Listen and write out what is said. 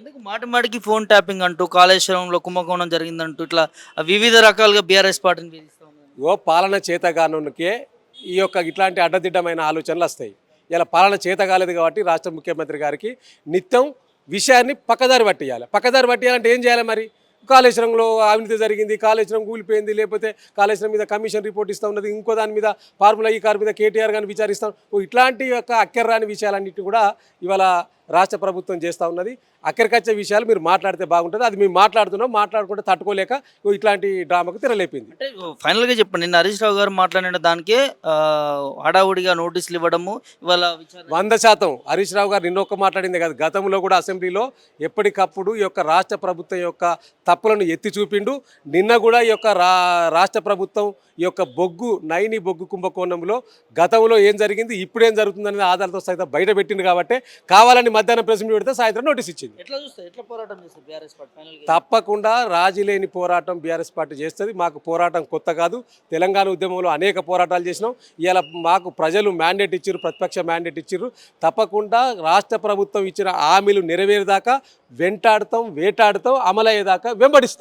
ఎందుకు మాటి మాటికి ఫోన్ ట్యాపింగ్ అంటూ కాళేశ్వరంలో కుంభకోణం జరిగిందంటూ ఇట్లా వివిధ రకాలుగా బీఆర్ఎస్ పార్టీని వేధిస్తా ఉన్నారు. పాలన చేతగానుకే ఈ యొక్క ఇట్లాంటి అడ్డదిడ్డమైన ఆలోచనలు వస్తాయి. ఇలా పాలన చేత కాలేదు కాబట్టి రాష్ట్ర ముఖ్యమంత్రి గారికి నిత్యం విషయాన్ని పక్కదారి పట్టియాలి. పక్కదారి పట్టియాలంటే ఏం చేయాలి మరి? కాళేశ్వరంలో అవినీతి జరిగింది, కాళేశ్వరం కూలిపోయింది, లేకపోతే కాళేశ్వరం మీద కమిషన్ రిపోర్ట్ ఇస్తూ ఉన్నది, ఇంకో దాని మీద ఫార్ములా ఈ కారు మీద కేటీఆర్ గారిని విచారిస్తాం. ఇట్లాంటి యొక్క అక్కర్రాని విషయాలన్నిటి కూడా ఇవాళ రాష్ట్ర ప్రభుత్వం చేస్తూ ఉన్నది. అక్కడికొచ్చే విషయాలు మీరు మాట్లాడితే బాగుంటుంది. అది మేము మాట్లాడుకుంటే తట్టుకోలేక ఇట్లాంటి డ్రామాకు తెరలేపింది. అంటే ఫైనల్గా చెప్పండి, నిన్న హరీష్ రావు గారు మాట్లాడిన దానికే హడావుడిగా నోటీసులు ఇవ్వడము ఇవాళ 100% హరీష్ రావు గారు నిన్న ఒక్క మాట్లాడింది కాదు, గతంలో కూడా అసెంబ్లీలో ఎప్పటికప్పుడు ఈ యొక్క రాష్ట్ర ప్రభుత్వం యొక్క తప్పులను ఎత్తి చూపిండు. నిన్న కూడా ఈ యొక్క రాష్ట్ర ప్రభుత్వం ఈ యొక్క నైని బొగ్గు కుంభకోణంలో గతంలో ఏం జరిగింది, ఇప్పుడేం జరుగుతుందనే ఆధారాలతో సైతం బయట పెట్టింది. కాబట్టి కావాలని మధ్యాహ్నం ప్రెస్ మీట్ పెడితే సాయంత్రం నోటీస్ ఇచ్చింది. తప్పకుండా రాజీ లేని పోరాటం బీఆర్ఎస్ పార్టీ చేస్తుంది. మాకు పోరాటం కొత్త కాదు. తెలంగాణ ఉద్యమంలో అనేక పోరాటాలు చేసినాం. ఇలా మాకు ప్రజలు మ్యాండేట్ ఇచ్చారు, ప్రతిపక్ష మ్యాండేట్ ఇచ్చారు. తప్పకుండా రాష్ట్ర ప్రభుత్వం ఇచ్చిన హామీలు నెరవేరేదాకా వెంటాడుతాం, వేటాడుతాం, అమలయ్యేదాకా వెంబడిస్తాం.